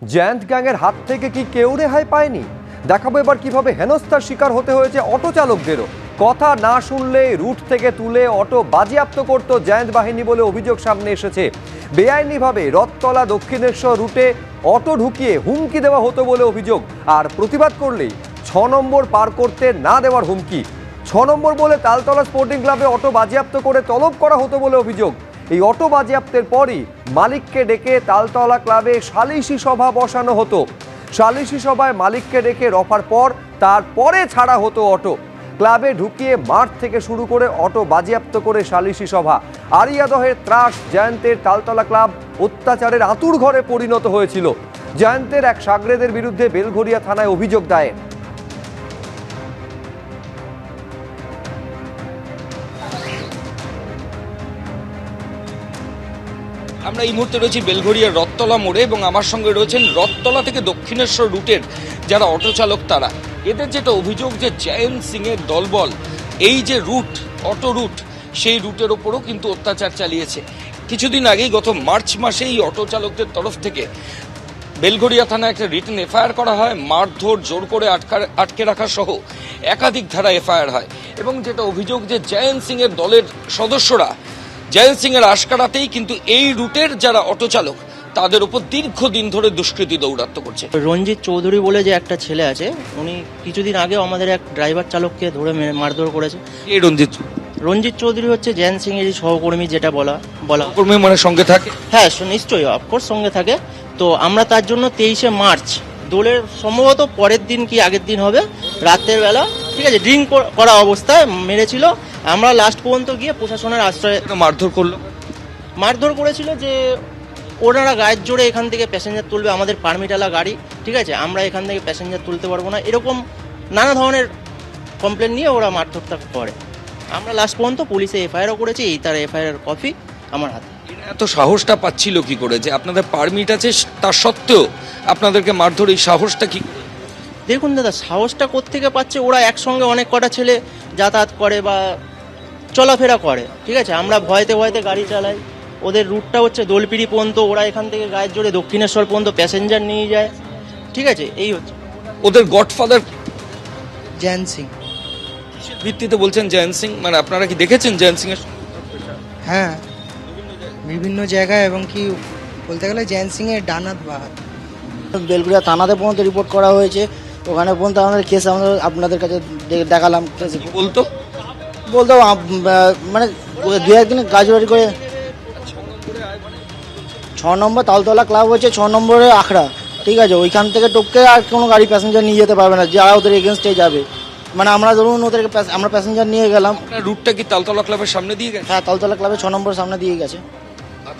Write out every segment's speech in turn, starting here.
জ্যান্ত গ্যাংয়ের হাত থেকে কি কেউ রেহাই পায়নি? দেখাবো এবার কিভাবে হেনস্থার শিকার হতে হয়েছে অটো চালকদেরও। কথা না শুনলে রুট থেকে তুলে অটো বাজেয়াপ্ত করত জ্যান্ত বাহিনী বলে অভিযোগ সামনে এসেছে। বেআইনিভাবে রথতলা দক্ষিণেশ্বর রুটে অটো ঢুকিয়ে হুমকি দেওয়া হতো বলে অভিযোগ। আর প্রতিবাদ করলেই 6 নম্বর পার করতে না দেওয়ার হুমকি। 6 নম্বর বলে তালতলা স্পোর্টিং ক্লাবে অটো বাজেয়াপ্ত করে তলব করা হতো বলে অভিযোগ। এই অটো বাজেয়াপ্তের পরই মালিককে ডেকে তালতলা ক্লাবে সালিশি সভা বসানো হতো। সালিশি সভায় মালিককে ডেকে রফার পর তারপরে ছাড়া হতো অটো। ক্লাবে ঢুকিয়ে মাঠ থেকে শুরু করে অটো বাজেয়াপ্ত করে সালিশি সভা। আরিয়াদহের ত্রাস জয়ন্তের তালতলা ক্লাব অত্যাচারের আঁতুড় ঘরে পরিণত হয়েছিল। জয়ন্তের এক সাগরেদের বিরুদ্ধে বেলঘরিয়া থানায় অভিযোগ দায়ের। আমরা এই মুহূর্তে রয়েছি বেলঘরিয়ার রথতলা মোড়ে এবং আমার সঙ্গে রয়েছেন রথতলা থেকে দক্ষিণেশ্বর রুটের যারা অটো চালক তারা। এদের যেটা অভিযোগ যে জয়ন্ত সিং এর দলবল এই যে রুট অটো রুট সেই রুটের ওপরও কিন্তু অত্যাচার চালিয়েছে। কিছুদিন আগেই গত মার্চ মাসে এই অটো চালকদের তরফ থেকে বেলঘরিয়া থানায় একটা রিটেন এফআইআর করা হয়। মারধর, জোর করে আটকে রাখা সহ একাধিক ধারা এফআইআর হয় এবং যেটা অভিযোগ যে জয়ন্ত সিং এর দলের সদস্যরা জয়ন্ত সিং এর আশকারাতেই কিন্তু এই রুটের যারা অটো চালক তাদের উপর দীর্ঘদিন ধরে দুষ্কৃতী দৌরাত্ম্য করছে। রঞ্জিত চৌধুরী বলে যে একটা ছেলে আছে, উনি কিছুদিন আগেও আমাদের এক ড্রাইভার চালককে ধরে মারধর করেছে। এই রঞ্জিত চৌধুরী হচ্ছে জয়ন্ত সিং এর সহকর্মী, যেটা বলা কর্মী মানে সঙ্গে থাকে। হ্যাঁ নিশ্চয়ই, অফকোর্স সঙ্গে থাকে। তো আমরা তার জন্য 23শে মার্চ দোলের সম্ভবত পরের দিন কি আগের দিন হবে, রাতের বেলা, ঠিক আছে, ড্রিঙ্ক করা অবস্থায় মেরেছিল। আমরা লাস্ট পর্যন্ত গিয়ে প্রশাসনের আশ্রয়ে মারধর করেছিল যে ওনারা গায়ের জোরে এখান থেকে প্যাসেঞ্জার তুলবে, আমাদের পারমিটালা গাড়ি, ঠিক আছে, আমরা এখান থেকে প্যাসেঞ্জার তুলতে পারবো না, এরকম নানা ধরনের কমপ্লেন নিয়ে ওরা মারধরটা করে। আমরা লাস্ট পর্যন্ত পুলিশে এফআইআরও করেছি, এই তার এফআইআর কপি আমার হাতে। এত সাহসটা পাচ্ছিল কি করে যে আপনাদের পারমিট আছে তার সত্ত্বেও আপনাদেরকে মারধর? এই সাহসটা কি? দেখুন দাদা, সাহসটা কোত্থেকে পাচ্ছে? ওরা একসঙ্গে অনেক কটা ছেলে যাতায়াত করে বা চলাফেরা করে, ঠিক আছে, আমরা ভয়তে ভয়তে গাড়ি চালাই। ওদের রুটটা হচ্ছে দোলপিড়ি পর্যন্ত, ওরা এখান থেকে গায়ের জোরে দক্ষিণেশ্বর পর্যন্ত প্যাসেঞ্জার নিয়ে যায়, ঠিক আছে। এই হচ্ছে ওদের গডফাদার জয়ন্ত সিং। ভিত্তিতে বলছেন জয়ন্ত সিং, মানে আপনারা কি দেখেছেন জয়ন্ত সিং এর? হ্যাঁ, বিভিন্ন জায়গায়, এবং কি বলতে গেলে জয়ন্ত সিং এর ডানাত বাহাত। বেলঘরিয়া থানাতে পর্যন্ত রিপোর্ট করা হয়েছে, ওখানে পর্যন্ত আমাদের কেস আপনাদের কাছে দেখালাম। বলতো মানে দু একদিন গাজবাড়ি করে 6 নম্বর তালতলা ক্লাব হচ্ছে 6 নম্বরে আখড়া, ঠিক আছে, ওইখান থেকে টপকে আর কোনো গাড়ি প্যাসেঞ্জার নিয়ে যেতে পারবে না যারা ওদের এগেনস্টে যাবে। মানে আমরা ধরুন ওদেরকে আমরা প্যাসেঞ্জার নিয়ে গেলাম। রুটটা কি তালতলা ক্লাবের সামনে দিয়ে গেছে? হ্যাঁ, তালতলা ক্লাবের 6 নম্বর সামনে দিয়ে গেছে।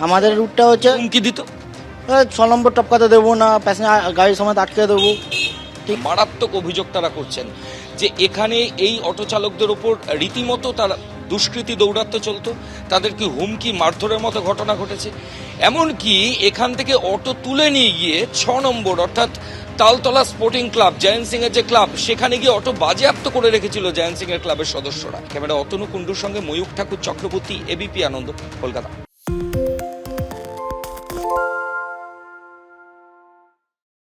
আমাদের রুটটা হচ্ছে হুমকি দিত 6 নম্বর টপকাতে দেবো না, প্যাসেঞ্জার গাড়ির সময় আটকে দেবো। মারাত্মক অভিযোগ তারা করছেন যে এখানে এই অটো চালকদের উপর রীতিমতো তারা দুষ্কৃতী দৌরাত্ম্য চলতো, তাদেরকে হুমকি মারধরের মতো ঘটনা ঘটেছে। এমনকি এখান থেকে অটো তুলে নিয়ে গিয়ে 6 নম্বর অর্থাৎ তালতলা স্পোর্টিং ক্লাব জয়ন্ত সিং এর যে ক্লাব, সেখানে গিয়ে অটো বাজেয়াপ্ত করে রেখেছিল জয়ন্ত সিং এর ক্লাবের সদস্যরা। ক্যামেরা অতনু কুণ্ডুর সঙ্গে ময়ূখ ঠাকুর চক্রবর্তী, এবিপি আনন্দ, কলকাতা।